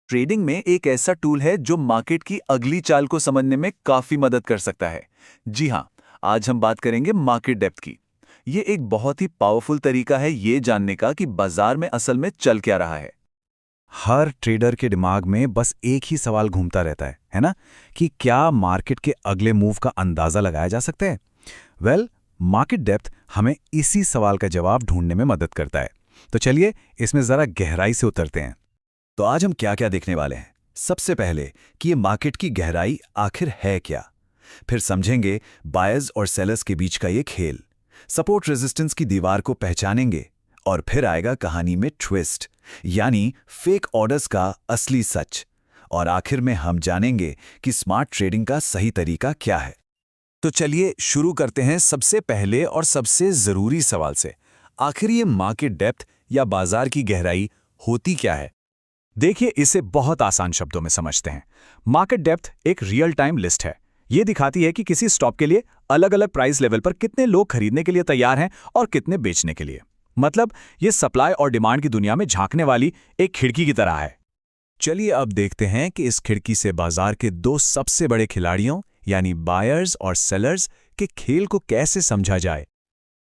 Trading में एक ऐसा टूल है जो मार्केट की अगली चाल को समझने में काफी मदद कर सकता है। जी हाँ, आज हम बात करेंगे मार्केट डेप्थ की। ये एक बहुत ही पावरफुल तरीका है ये जानने का कि बाजार में असल में चल क्या रहा है। हर ट्रेडर के दिमाग में बस एक ही सवाल घूमता रहता है ना? कि क्या मार्केट के अगले मूव का अंदाजा लगाया जा सकता है? मार्केट डेप्थ हमें इसी सवाल का जवाब ढूंढने में मदद करता है। तो चलिए इसमें जरा गहराई से उतरते हैं। तो आज हम क्या क्या देखने वाले हैं। सबसे पहले कि ये मार्केट की गहराई आखिर है क्या। फिर समझेंगे बायर्स और सेलर्स के बीच का ये खेल। सपोर्ट रेजिस्टेंस की दीवार को पहचानेंगे। और फिर आएगा कहानी में ट्विस्ट, यानी फेक ऑर्डर्स का असली सच। और आखिर में हम जानेंगे कि स्मार्ट ट्रेडिंग का सही तरीका क्या है। तो चलिए शुरू करते हैं सबसे पहले और सबसे जरूरी सवाल से। आखिर ये मार्केट डेप्थ या बाजार की गहराई होती क्या है? देखिए, इसे बहुत आसान शब्दों में समझते हैं। मार्केट डेप्थ एक रियल टाइम लिस्ट है। ये दिखाती है कि किसी स्टॉक के लिए अलग अलग प्राइस लेवल पर कितने लोग खरीदने के लिए तैयार हैं और कितने बेचने के लिए। मतलब ये सप्लाई और डिमांड की दुनिया में झांकने वाली एक खिड़की की तरह है। चलिए अब देखते हैं कि इस खिड़की से बाजार के दो सबसे बड़े खिलाड़ियों यानी बायर्स और सेलर्स के खेल को कैसे समझा जाए।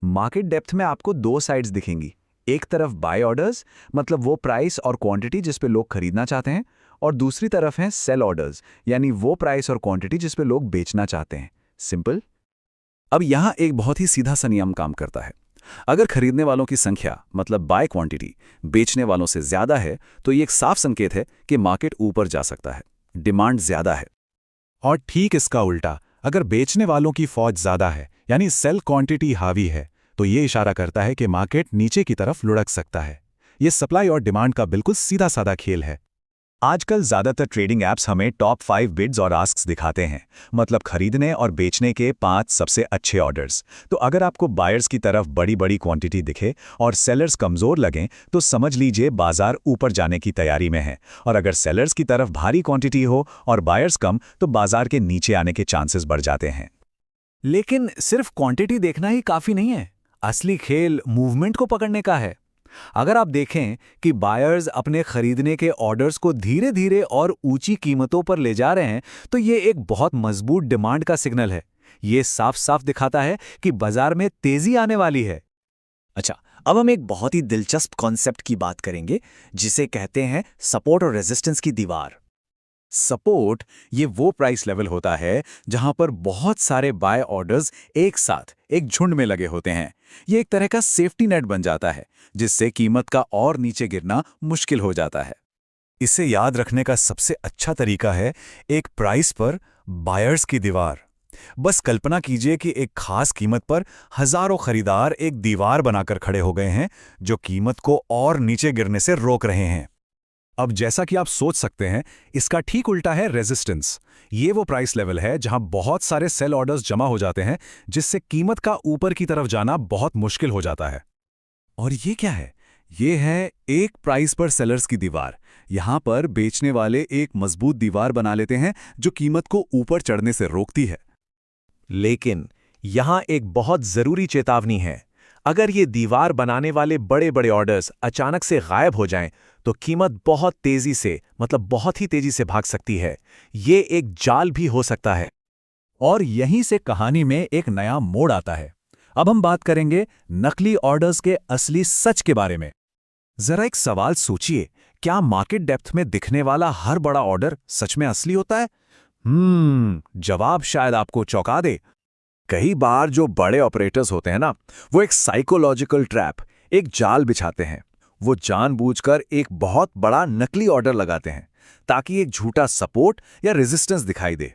मार्केट डेप्थ में आपको दो साइड्स दिखेंगी। एक तरफ बाय ऑर्डर्स, मतलब वो प्राइस और क्वांटिटी जिस पे लोग खरीदना चाहते हैं, और दूसरी तरफ है सेल ऑर्डर्स, यानी वो प्राइस और क्वांटिटी जिस पे लोग बेचना चाहते हैं। सिंपल। अब यहां एक बहुत ही सीधा सा नियम काम करता है। अगर खरीदने वालों की संख्या, मतलब बाय क्वांटिटी, बेचने वालों से ज्यादा है तो ये एक साफ संकेत है कि मार्केट ऊपर जा सकता है, डिमांड ज्यादा है। और ठीक इसका उल्टा, अगर बेचने वालों की फौज ज्यादा है यानी सेल क्वांटिटी हावी है, तो ये इशारा करता है कि मार्केट नीचे की तरफ लुढ़क सकता है। ये सप्लाई और डिमांड का बिल्कुल सीधा साधा खेल है। आजकल ज्यादातर ट्रेडिंग ऐप्स हमें टॉप 5 बिड्स और आस्क्स दिखाते हैं, मतलब खरीदने और बेचने के 5 सबसे अच्छे ऑर्डर्स। तो अगर आपको बायर्स की तरफ बड़ी बड़ी क्वांटिटी दिखे और सेलर्स कमजोर लगें, तो समझ लीजिए बाजार ऊपर जाने की तैयारी में है। और अगर सेलर्स की तरफ भारी क्वांटिटी हो और बायर्स कम, तो बाजार के नीचे आने के चांसेस बढ़ जाते हैं। लेकिन सिर्फ क्वांटिटी देखना ही काफी नहीं है। असली खेल मूवमेंट को पकड़ने का है। अगर आप देखें कि बायर्स अपने खरीदने के ऑर्डर्स को धीरे धीरे और ऊंची कीमतों पर ले जा रहे हैं, तो ये एक बहुत मजबूत डिमांड का सिग्नल है। ये साफ साफ दिखाता है कि बाजार में तेजी आने वाली है। अच्छा, अब हम एक बहुत ही दिलचस्प कॉन्सेप्ट की बात करेंगे, जिसे कहते हैं सपोर्ट और रेजिस्टेंस की दीवार। सपोर्ट ये वो प्राइस लेवल होता है जहां पर बहुत सारे बाय ऑर्डर्स एक साथ एक झुंड में लगे होते हैं। ये एक तरह का सेफ्टी नेट बन जाता है, जिससे कीमत का और नीचे गिरना मुश्किल हो जाता है। इसे याद रखने का सबसे अच्छा तरीका है एक प्राइस पर बायर्स की दीवार। बस कल्पना कीजिए कि एक खास कीमत पर हजारों खरीदार एक दीवार बनाकर खड़े हो गए हैं, जो कीमत को और नीचे गिरने से रोक रहे हैं। अब जैसा कि आप सोच सकते हैं, इसका ठीक उल्टा है रेजिस्टेंस। ये वो प्राइस लेवल है जहां बहुत सारे सेल ऑर्डर्स जमा हो जाते हैं, जिससे कीमत का ऊपर की तरफ जाना बहुत मुश्किल हो जाता है। और ये क्या है? ये है एक प्राइस पर सेलर्स की दीवार। यहां पर बेचने वाले एक मजबूत दीवार बना लेते हैं जो कीमत को ऊपर चढ़ने से रोकती है। लेकिन यहां एक बहुत जरूरी चेतावनी है। अगर ये दीवार बनाने वाले बड़े बड़े ऑर्डर्स अचानक से गायब हो जाएं, तो कीमत बहुत तेजी से, मतलब बहुत ही तेजी से भाग सकती है। ये एक जाल भी हो सकता है। और यहीं से कहानी में एक नया मोड़ आता है। अब हम बात करेंगे नकली ऑर्डर्स के असली सच के बारे में। जरा एक सवाल सोचिए, क्या मार्केट डेप्थ में दिखने वाला हर बड़ा ऑर्डर सच में असली होता है? जवाब शायद आपको चौंका दे। कई बार जो बड़े ऑपरेटर्स होते हैं ना, वो एक साइकोलॉजिकल ट्रैप, एक जाल बिछाते हैं। वो जानबूझकर एक बहुत बड़ा नकली ऑर्डर लगाते हैं ताकि एक झूठा सपोर्ट या रेजिस्टेंस दिखाई दे।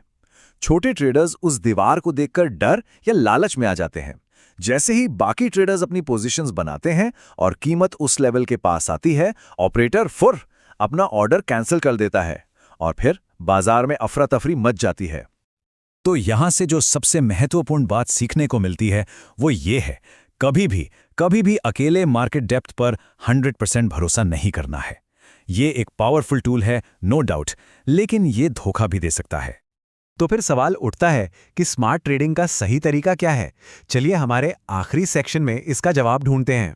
छोटे ट्रेडर्स उस दीवार को देखकर डर या लालच में आ जाते हैं। जैसे ही बाकी ट्रेडर्स अपनी पोजीशंस बनाते हैं और कीमत उस लेवल के पास आती है, ऑपरेटर फुर अपना ऑर्डर कैंसिल कर देता है और फिर बाजार में अफरा तफरी मच जाती है। तो यहां से जो सबसे महत्वपूर्ण बात सीखने को मिलती है वो ये है, कभी भी अकेले मार्केट डेप्थ पर 100% भरोसा नहीं करना है। ये एक पावरफुल टूल है, नो डाउट, लेकिन ये धोखा भी दे सकता है। तो फिर सवाल उठता है कि स्मार्ट ट्रेडिंग का सही तरीका क्या है? चलिए हमारे आखिरी सेक्शन में इसका जवाब ढूंढते हैं।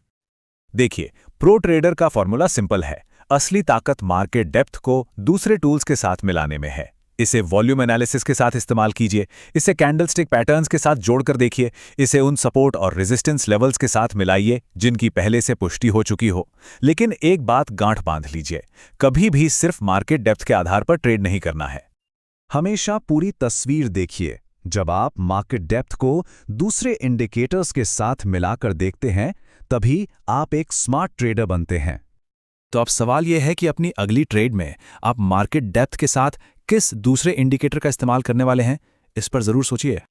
देखिए, प्रो ट्रेडर का फॉर्मूला सिंपल है। असली ताकत मार्केट डेप्थ को दूसरे टूल्स के साथ मिलाने में है। इसे वॉल्यूम एनालिसिस के साथ इस्तेमाल कीजिए, इसे कैंडलस्टिक पैटर्न्स के साथ जोड़कर देखिए, इसे उन सपोर्ट और रेजिस्टेंस लेवल्स के साथ मिलाइए जिनकी पहले से पुष्टि हो चुकी हो। लेकिन एक बात गांठ बांध लीजिए, कभी भी सिर्फ मार्केट डेप्थ के आधार पर ट्रेड नहीं करना है। हमेशा पूरी तस्वीर देखिए। जब आप मार्केट डेप्थ को दूसरे इंडिकेटर्स के साथ मिलाकर देखते हैं, तभी आप एक स्मार्ट ट्रेडर बनते हैं। तो अब सवाल यह है कि अपनी अगली ट्रेड में आप मार्केट डेप्थ के साथ किस दूसरे इंडिकेटर का इस्तेमाल करने वाले हैं, इस पर जरूर सोचिए।